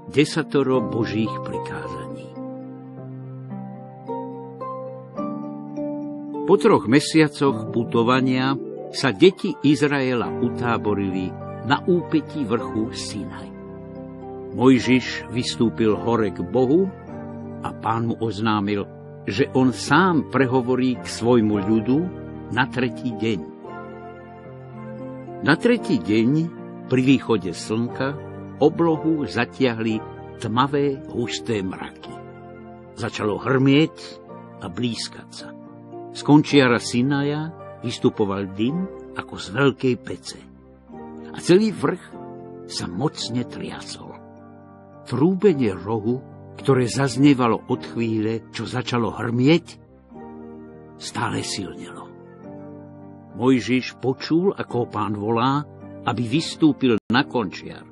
10 Božích prikázaní. Po 3 mesiacoch putovania sa deti Izraela utáborili na úpetí vrchu Sinaj. Mojžiš vystúpil hore k Bohu a Pán mu oznámil, že on sám prehovorí k svojmu ľudu na 3. deň. Na 3. deň, pri východe slnka, oblohu zatiahli tmavé, husté mraky. Začalo hrmieť a blízkať sa. Z končiara Sinaja vystupoval dym ako z veľkej pece. A celý vrch sa mocne triasol. Trúbenie rohu, ktoré zaznievalo od chvíle, čo začalo hrmieť, stále silnelo. Mojžiš počul, ako ho Pán volá, aby vystúpil na končiar.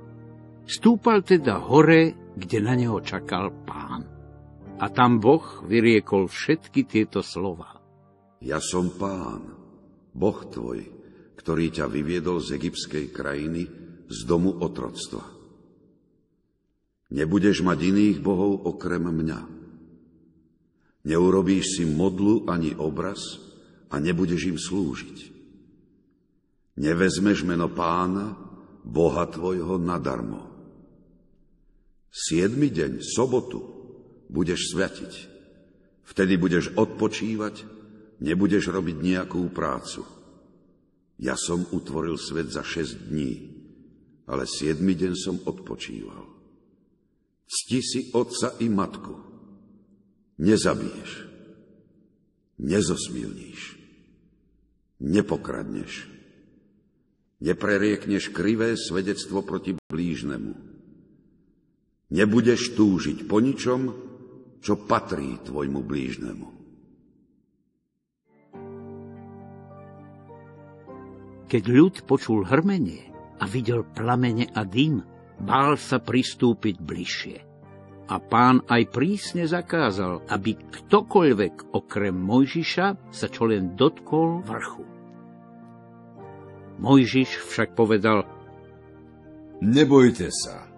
Stúpal teda hore, kde na neho čakal Pán. A tam Boh vyriekol všetky tieto slová. Ja som Pán, Boh tvoj, ktorý ťa vyviedol z egyptskej krajiny, z domu otroctva. Nebudeš mať iných bohov okrem mňa. Neurobíš si modlu ani obraz a nebudeš im slúžiť. Nevezmeš meno Pána, Boha tvojho, nadarmo. 7. deň, sobotu, budeš svätiť. Vtedy budeš odpočívať, nebudeš robiť nejakú prácu. Ja som utvoril svet za 6 dní, ale 7. deň som odpočíval. Cti si otca i matku. Nezabiješ. Nezosmilníš. Nepokradneš. Nepreriekneš krivé svedectvo proti blížnemu. Nebudeš túžiť po ničom, čo patrí tvojmu blížnemu. Keď ľud počul hrmenie a videl plamene a dym, bál sa pristúpiť bližšie. A Pán aj prísne zakázal, aby ktokoľvek okrem Mojžiša sa čo len dotkol vrchu. Mojžiš však povedal: Nebojte sa.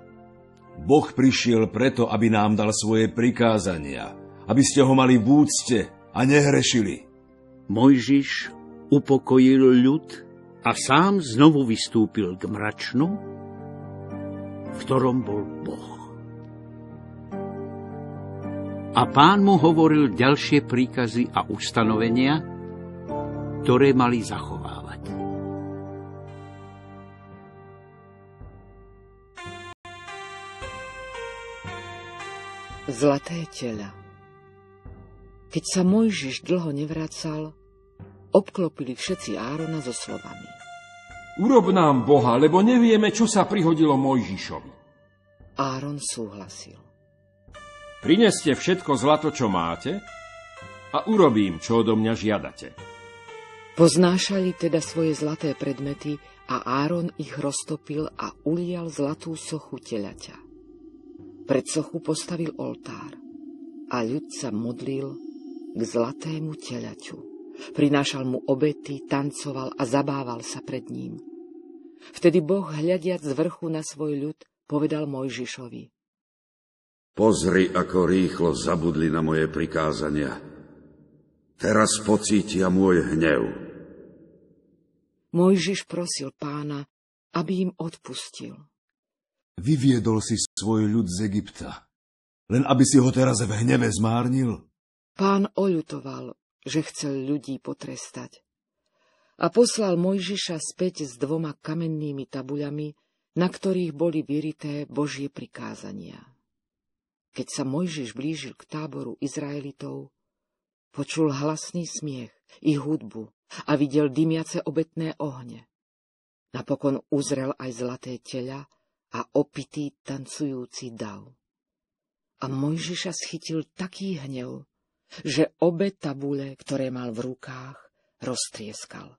Boh prišiel preto, aby nám dal svoje prikázania, aby ste ho mali v úcte a nehrešili. Mojžiš upokojil ľud a sám znovu vystúpil k mračnu, v ktorom bol Boh. A Pán mu hovoril ďalšie príkazy a ustanovenia, ktoré mali zachovávať. Zlaté teľa. Keď sa Mojžiš dlho nevracal, obklopili všetci Árona so slovami: Urob nám Boha, lebo nevieme, čo sa prihodilo Mojžišovi. Áron súhlasil. Prineste všetko zlato, čo máte, a urobím, čo odo mňa žiadate. Poznášali teda svoje zlaté predmety a Áron ich roztopil a ulial zlatú sochu telaťa. Pred sochu postavil oltár a ľud sa modlil k zlatému telaťu. Prinášal mu obety, tancoval a zabával sa pred ním. Vtedy Boh, hľadiac z vrchu na svoj ľud, povedal Mojžišovi: Pozri, ako rýchlo zabudli na moje prikázania. Teraz pocítia môj hnev. Mojžiš prosil Pána, aby im odpustil. Vyviedol si svoj ľud z Egypta, len aby si ho teraz v hneve zmárnil. Pán oľutoval, že chcel ľudí potrestať. A poslal Mojžiša späť s 2 kamennými tabuľami, na ktorých boli vyrité Božie prikázania. Keď sa Mojžiš blížil k táboru Izraelitov, počul hlasný smiech i hudbu a videl dymiace obetné ohne. Napokon uzrel aj zlaté teľa a opitý tancujúci dav. A Mojžiša schytil taký hnev, že obe tabule, ktoré mal v rukách, roztrieskal.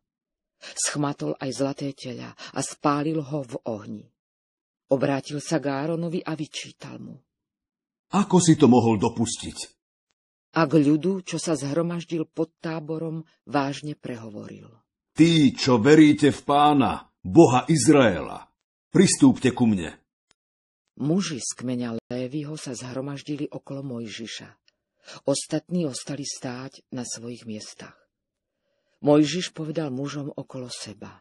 Schmatol aj zlaté teľa a spálil ho v ohni. Obrátil sa k Áronovi a vyčítal mu: Ako si to mohol dopustiť? A k ľudu, čo sa zhromaždil pod táborom, vážne prehovoril: Tí, čo veríte v Pána, Boha Izraela, pristúpte ku mne. Muži z kmeňa Léviho sa zhromaždili okolo Mojžiša. Ostatní ostali stáť na svojich miestach. Mojžiš povedal mužom okolo seba: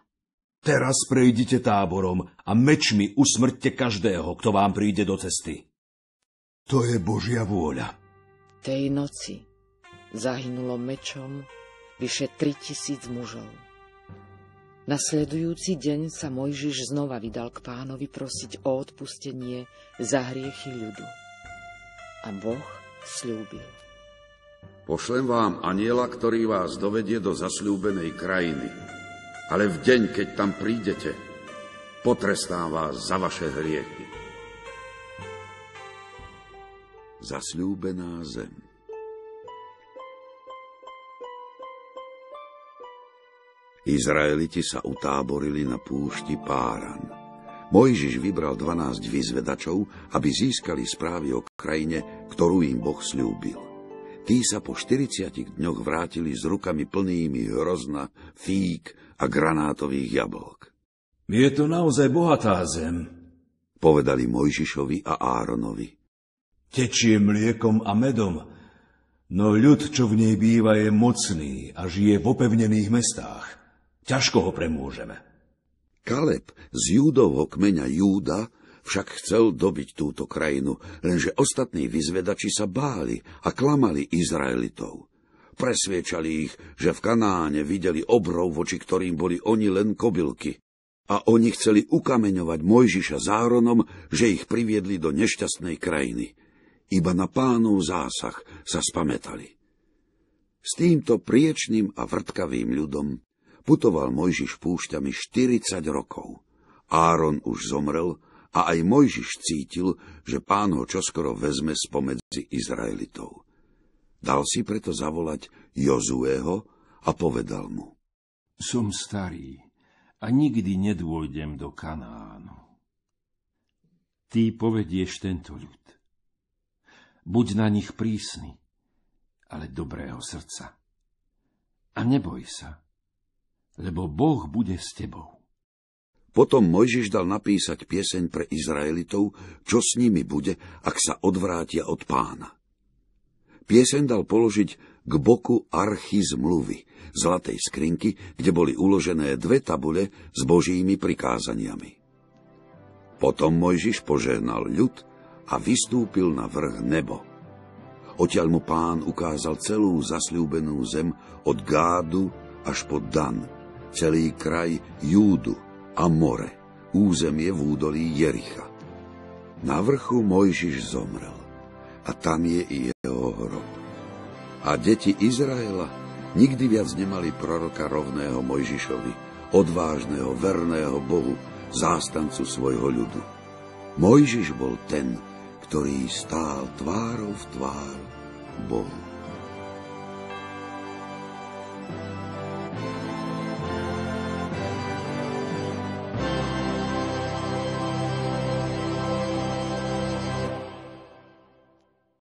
Teraz prejdite táborom a mečmi usmrťte každého, kto vám príde do cesty. To je Božia vôľa. Tej noci zahynulo mečom vyše 3000 mužov. Nasledujúci deň sa Mojžiš znova vydal k Pánovi prosiť o odpustenie za hriechy ľudu. A Boh sľúbil: Pošlem vám anjela, ktorý vás dovedie do zasľúbenej krajiny. Ale v deň, keď tam prídete, potrestám vás za vaše hriechy. Zasľúbená zem. Izraeliti sa utáborili na púšti Páran. Mojžiš vybral 12 vyzvedačov, aby získali správy o krajine, ktorú im Boh sľúbil. Tí sa po 40 dňoch vrátili s rukami plnými hrozna, fík a granátových jablok. Je to naozaj bohatá zem, povedali Mojžišovi a Áronovi. Tečie mliekom a medom, no ľud, čo v nej býva, je mocný a žije v opevnených mestách. Ťažko ho premôžeme. Kaleb z Júdovho kmeňa Júda však chcel dobiť túto krajinu, lenže ostatní vyzvedači sa báli a klamali Izraelitov. Presviečali ich, že v Kanáne videli obrov, voči ktorým boli oni len kobylky. A oni chceli ukameňovať Mojžiša s Áronom, že ich priviedli do nešťastnej krajiny. Iba na Pánov zásah sa spamätali. S týmto priečným a vrtkavým ľudom putoval Mojžiš púšťami 40 rokov. Áron už zomrel a aj Mojžiš cítil, že Pán ho čoskoro vezme spomedzi Izraelitov. Dal si preto zavolať Jozueho a povedal mu: Som starý a nikdy nedôjdem do Kanánu. Ty povedieš tento ľud. Buď na nich prísny, ale dobrého srdca. A neboj sa, lebo Boh bude s tebou. Potom Mojžiš dal napísať pieseň pre Izraelitov, čo s nimi bude, ak sa odvrátia od Pána. Pieseň dal položiť k boku archy zmluvy, zlatej skrinky, kde boli uložené 2 tabule s Božími prikázaniami. Potom Mojžiš požehnal ľud a vystúpil na vrch Nebo. Odtiaľ mu Pán ukázal celú zasľúbenú zem od Gádu až po Dan, celý kraj Júdu a more, územie v údolí Jericha. Na vrchu Mojžiš zomrel a tam je i jeho hrob. A deti Izraela nikdy viac nemali proroka rovného Mojžišovi, odvážneho, verného Bohu, zástancu svojho ľudu. Mojžiš bol ten, ktorý stál tvárou v tvár Bohu.